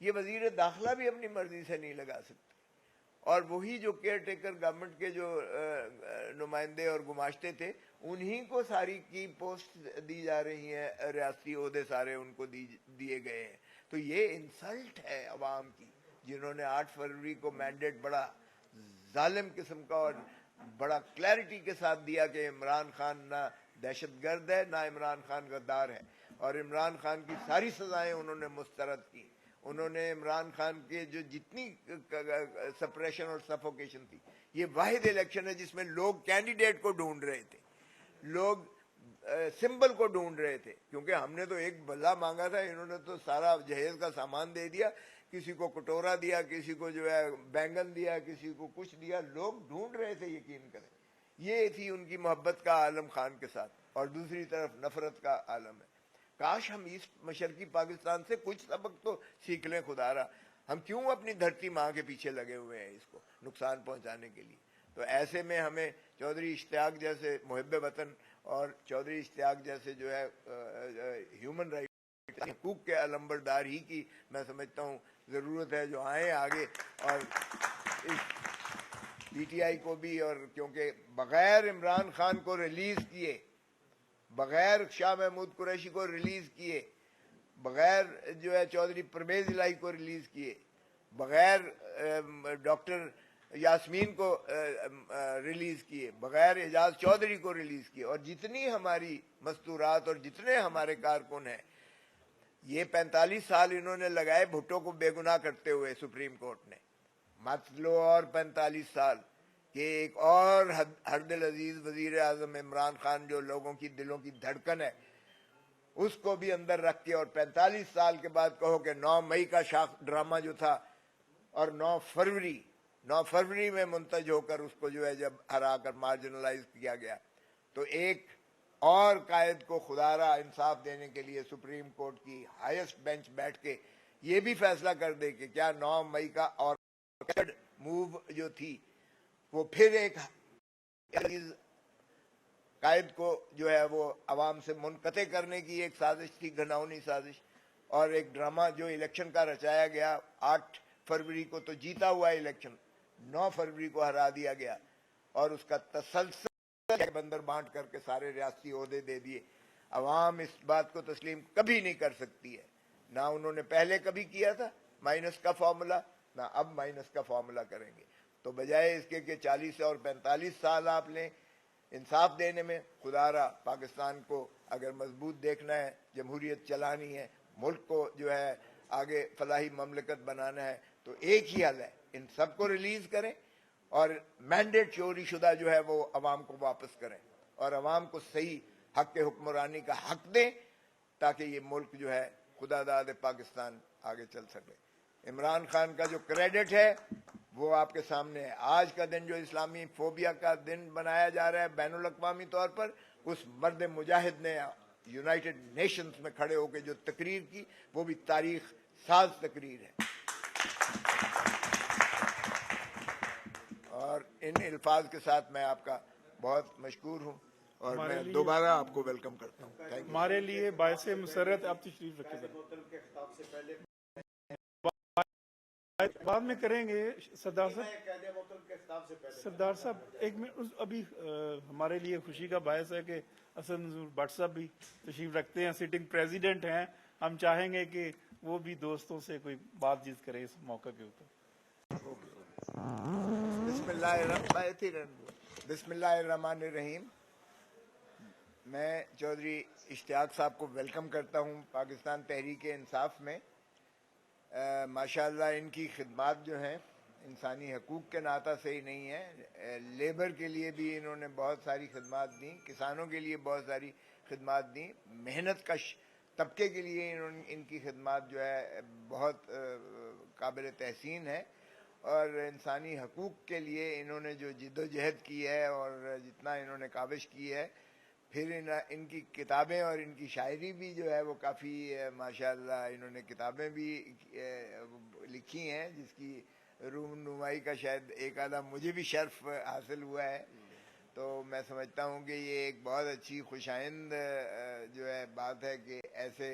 یہ وزیر داخلہ بھی اپنی مرضی سے نہیں لگا سکتے، اور وہی جو کیئر ٹیکر گورنمنٹ کے جو نمائندے اور گماشتے تھے انہی کو ساری کی پوسٹ دی جا رہی ہیں، ریاستی عہدے سارے ان کو دیے گئے ہیں. تو یہ انسلٹ ہے عوام کی، جنہوں نے 8 فروری کو مینڈیٹ بڑا ظالم قسم کا اور بڑا کلیئرٹی کے ساتھ دیا کہ عمران خان نہ دہشت گرد ہے نہ عمران خان غدار ہے، اور عمران خان کی ساری سزائیں انہوں نے مسترد کی. انہوں نے عمران خان کے جو جتنی سپریشن اور سفوکیشن تھی، یہ واحد الیکشن ہے جس میں لوگ کینڈیڈیٹ کو ڈھونڈ رہے تھے، لوگ سمبل کو ڈھونڈ رہے تھے، کیونکہ ہم نے تو ایک بلہ مانگا تھا، انہوں نے تو سارا جہیز کا سامان دے دیا، کسی کو کٹورا دیا، کسی کو جو ہے بینگن دیا، کسی کو کچھ دیا. لوگ ڈھونڈ رہے تھے، یقین کریں. یہ تھی ان کی محبت کا عالم خان کے ساتھ، اور دوسری طرف نفرت کا عالم ہے. کاش ہم ایسٹ مشرقی پاکستان سے کچھ سبق تو سیکھ لیں. خدا را ہم کیوں اپنی دھرتی ماں کے پیچھے لگے ہوئے ہیں اس کو نقصان پہنچانے کے لیے. تو ایسے میں ہمیں چودھری اشتیاق جیسے محب وطن اور چودھری اشتیاق جیسے جو ہے ہیومن رائٹ حقوق کے علمبردار ہی کی میں سمجھتا ہوں ضرورت ہے، جو آئیں آگے اور اس پی ٹی آئی کو بھی. اور کیونکہ بغیر عمران خان کو ریلیز کیے، بغیر شاہ محمود قریشی کو ریلیز کیے، بغیر جو ہے چودھری پرویز الہی کو ریلیز کیے، بغیر ڈاکٹر یاسمین کو ریلیز کیے، بغیر اعجاز چودھری کو ریلیز کیے، اور جتنی ہماری مستورات اور جتنے ہمارے کارکن ہیں، یہ 45 سال انہوں نے لگائے بھٹو کو بے گناہ کرتے ہوئے سپریم کورٹ نے. مت لو اور 45 سال کہ ایک اور ہر دل عزیز وزیر اعظم عمران خان جو لوگوں کی دلوں کی دھڑکن ہے اس کو بھی اندر رکھ کے، اور 45 سال کے بعد کہو کہ 9 مئی کا شاخ ڈرامہ جو تھا اور 9 فروری میں منتج ہو کر اس کو جو ہے جب ہرا کر مارجنلائز کیا گیا، تو ایک اور قائد کو خدا را انصاف دینے کے لیے سپریم کورٹ کی ہائیسٹ بینچ بیٹھ کے یہ بھی فیصلہ کر دے کہ کیا 9 مئی کا اور موو جو تھی وہ پھر ایک قائد کو جو ہے وہ عوام سے منقطع کرنے کی ایک سازش تھی، گھناؤنی سازش، اور ایک ڈرامہ جو الیکشن کا رچایا گیا. 8 فروری کو تو جیتا ہوا الیکشن، 9 فروری کو ہرا دیا گیا، اور اس کا تسلسل بندر بانٹ کر کے سارے ریاستی عہدے دے دیے. عوام اس بات کو تسلیم کبھی نہیں کر سکتی ہے، نہ انہوں نے پہلے کبھی کیا تھا مائنس کا فارمولا، نہ اب مائنس کا فارمولا کریں گے. تو بجائے اس کے کہ 40 اور 45 سال آپ لیں انصاف دینے میں، خدا را پاکستان کو اگر مضبوط دیکھنا ہے، جمہوریت چلانی ہے، ملک کو جو ہے آگے فلاحی مملکت بنانا ہے، تو ایک ہی حل ہے، ان سب کو ریلیز کریں اور مینڈیٹ چوری شدہ جو ہے وہ عوام کو واپس کریں، اور عوام کو صحیح حق کے حکمرانی کا حق دیں، تاکہ یہ ملک جو ہے خدا داد پاکستان آگے چل سکے. عمران خان کا جو کریڈٹ ہے وہ آپ کے سامنے ہے. آج کا دن جو اسلامی فوبیا کا دن بنایا جا رہا ہے بین الاقوامی طور پر، اس مرد مجاہد نے یونائٹڈ نیشنز میں کھڑے ہو کے جو تقریر کی وہ بھی تاریخ ساز تقریر ہے. اور ان الفاظ کے ساتھ میں آپ کا بہت مشکور ہوں اور میں دوبارہ آپ کو ویلکم کرتا ہوں. ہمارے لیے باعث مسرت آپ تشریف رکھیں. بعد میں کریں گے سردار صاحب. ایک منٹ، ابھی ہمارے لیے خوشی کا باعث ہے کہ اسد منظور بٹ صاحب بھی تشریف رکھتے ہیں، سٹنگ پریزیڈنٹ ہیں. ہم چاہیں گے کہ وہ بھی دوستوں سے کوئی بات چیت کرے اس موقع کے اوپر. بسم اللہ الرحمن الرحیم. میں چودھری اشتیاق صاحب کو ویلکم کرتا ہوں پاکستان تحریک انصاف میں. ماشاءاللہ ان کی خدمات جو ہیں انسانی حقوق کے ناطہ سے ہی نہیں ہے، لیبر کے لیے بھی انہوں نے بہت ساری خدمات دیں، کسانوں کے لیے بہت ساری خدمات دیں، محنت کش طبقے کے لیے ان کی خدمات جو ہے بہت قابل تحسین ہے. اور انسانی حقوق کے لیے انہوں نے جو جد و جہد کی ہے اور جتنا انہوں نے کاوش کی ہے، پھر ان کی کتابیں اور ان کی شاعری بھی جو ہے وہ کافی ماشاءاللہ انہوں نے کتابیں بھی لکھی ہیں جس کی رونمائی کا شاید ایک آدھا مجھے بھی شرف حاصل ہوا ہے. تو میں سمجھتا ہوں کہ یہ ایک بہت اچھی خوشائند جو ہے بات ہے کہ ایسے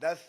10